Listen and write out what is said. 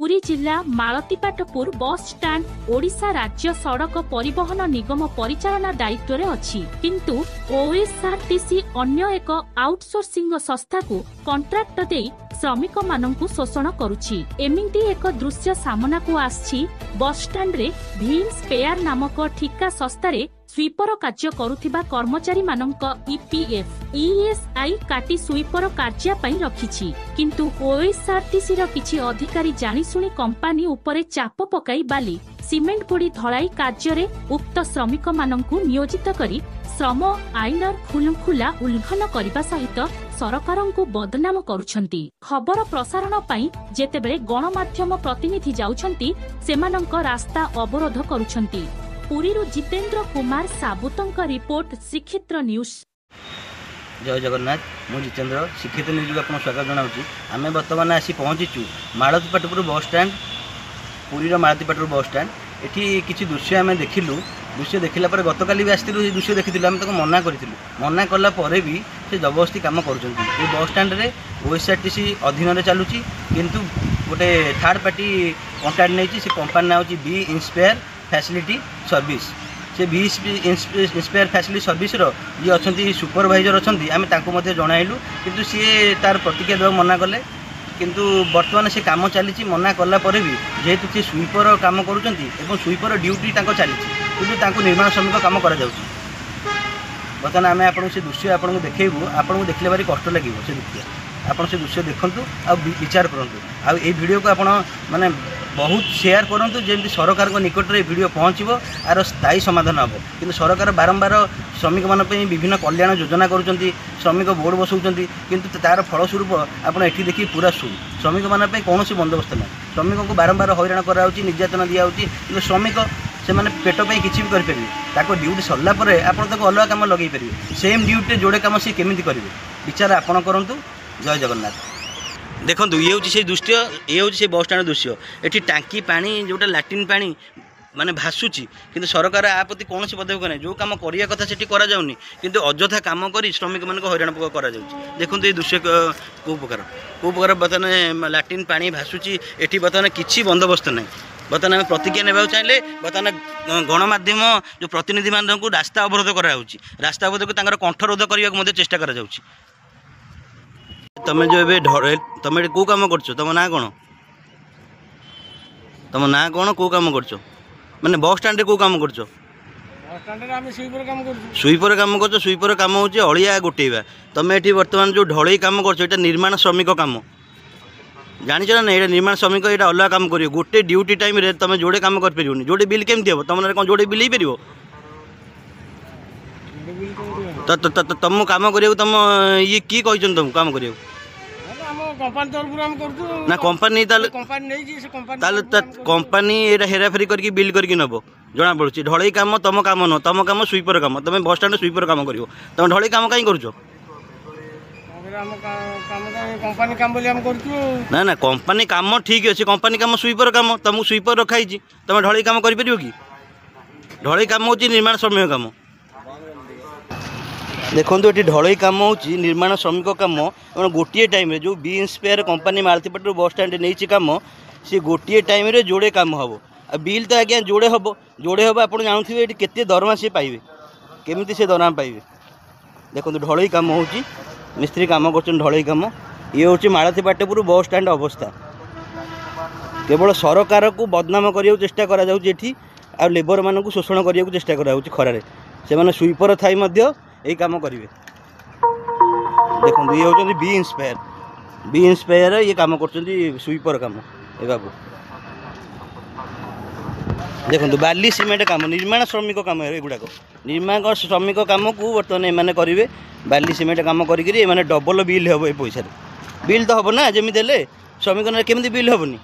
पुरी जिला मालतीपाटपुर bus stand Odisha राज्य सड़क परिवहन निगम परिचालना दायित्व रे अछि किंतु ओएसआरटीसी अन्य एक आउटसोर्सिंग संस्था को कॉन्ट्रैक्ट दे श्रमिक माननकु शोषण करुछि। एमिति एक दृश्य सामना को आछि बस स्टैंड रे भीम स्पेयर नामक ठिका संस्था रे स्वीपर कार्य करुथिबा कर्मचारी माननक ईपीएफ ईएसआई काटी स्वीपर कार्य पई रखिछि किंतु ओएसआरटीसी रो किछि अधिकारी जानिसुनी कंपनी उपरे चाप पकाई बाली सीमेंट पोड़ी धलाई कार्य रे उक्त श्रमिक माननकु नियोजित करी श्रम आईनर खुलखुला उल्लंघन करने सहित सरकारंकु बदनाम करुछंती। खबर प्रसारण पई जेतेबेले गणमाध्यम प्रतिनिधि जाउछंती सेमानंक रास्ता अवरोध करुछंती। पुरीरु जितेंद्र कुमार साबुतंक रिपोर्ट श्रीक्षेत्र न्यूज। जय जगन्नाथ मु जितेंद्र श्रीक्षेत्र न्यूज आपन स्वागत जनाउची। आमे वर्तमान आसी पहुंचीचु मालतीपाटपुर बस स्टैंड पुरीर मालतीपाटपुर बस स्टैंड। एठी किछि दृश्य आमे देखिलु। दृश्य देखला पर गतकाली भी आसथिलु ए दृश्य देखिथिलु आमे ताको मना करिथिलु। मना कला परे भी से जबरदस्ती काम करूछंती। ए बस स्टैंड रे ओएसआरटीसी अधीन रे चालुची किंतु गोटे थर्ड पार्टी कॉन्ट्रैक्ट नेछि। से कंपनी नाउ बी इंस्पायर फैसिलिटी सर्विस। से बी इंस्पायर फैसिलिटी सर्विस रो जे अछंती सुपरवाइजर अछंती आमे ताको मध्ये जणाइलु किंतु सी तार प्रतिक्रिया देवा मना कले किंतु वर्तमान से काम चली मना कला पर भी जेहेतु सी स्वीपर काम करुँच स्वीपर ड्यूटी चली किंतु निर्माण श्रमिक काम कर बर्तमान आम आपको से दृश्य आपको देखू आपको देखले भारी कष्ट लगे से दृश्य आप से दृश्य देखूँ आ विचार करूँ वीडियो को आप माने बहुत शेयर करूँ जमी सरकार निकट में वीडियो पहुँचो आर स्थायी समाधान हम कि सरकार बारंबार श्रमिक मान विभिन्न कल्याण योजना करुँच श्रमिक बोर्ड बसाऊँ किंतु तार फलस्वरूप आप ये देखिए पूरा श्रमिक मान कौन बंदोबस्त ना श्रमिक को बारंबार हैरान कराऊँ निर्यातना दिखाऊँगी कि श्रमिक से मैंने पेट पर किसी भी करेंगे ड्यूटी सरला आप अलग कम लगे पारे सेम ड्यूटी जोड़े कम सी केमी करेंगे विचार आपड़ करूँ। जय जगन्नाथ। देखो ये हूँ से दृश्य ये हूँ से बस स्टैंड दृश्य ये टांकी पानी जोटा लाट्रिन पानी माने भासुची किंतु सरकार आ प्रति कौन पदक्षेप नहीं जो कम करने कथा से कराऊनी किंतु अଯଥା कम कर श्रमिक मान हैरान कर देखो ये दृश्य कौ प्रकार बर्तमान लाट्रिन पानी भासुची ये बर्तमान किसी बंदोबस्त नहीं। बर्तमान आम प्रतिज्ञा ने चाहिए बर्तमान गणमाध्यम जो प्रतिनिधि मान रास्ता अवरोध कराऊँगी रास्ता अवरोध को कंठरोध करने को चेष्टा कर तमें जो ए तुम कौ कम कर तुम ना कौन तुम ना कौन कौ कम कर मैंने बस स्टैंड कौ कम कर स्वीपर कम कर स्वीपर कम हूँ अलिया गोटेवा तुम ये बर्तमान जो ढलई कम कर निर्माण श्रमिक कम जानिच ना ये निर्माण श्रमिक ये अलग कम कर गोटे ड्यूटी टाइम रे तुम जोड़े कम कर पार जोड़े बिल केमती हम तुम कौन जोड़े बिल हो पार तुम कम कर तुम ये कि तुम कम कर ना कंपनी कंपनी हेराफेरी करके बिल करके नब जना पड़ी ढलई कम तुम कम न तुम कम स्वीपर कम तुम बस स्टैंड स्वीपर कम कर तुम ढलई कम कहीं कर ना ना कंपनी कम ठीक अच्छे कंपनी कम स्वीपर कम तुमको स्वीपर रखाई तुम ढलई कम कर कि ढलई कम हूँ निर्माण श्रमिक कम देखो ये ढलई कम हो निर्माण श्रमिक कम गोटे टाइम जो B inspire company मालतीपाटपुर bus stand नहीं कम सी गोटे टाइम जोड़े कम हम बिल तो आज्ञा जोड़े हम आप जानते ये केते दरमा सी पाइबे केमी से दरमा पाइबे। देखो ढलई कम हो मिस्त्री कम कर ढलई कम ये हूँ मालतीपाटपुर बस स्टैंड अवस्था केवल सरकार को बदनाम करने चेष्टा करी आ लेबर मान शोषण करने को चेष्टा करारे से स्वीपर थाई यही कम करेंगे। देखो ये हूँ बी इंस्पायर ये कम कर स्वीपर कम ए बाबू देखो बाली सीमेंट कम निर्माण श्रमिक कम एगुड़ाक निर्माण श्रमिक कम को बर्तमान एम करेंगे बाली सीमेंट कम करें डबल बिल हम ये पैसा बिल तो हम ना जमी देले श्रमिक केमी बिल हेनी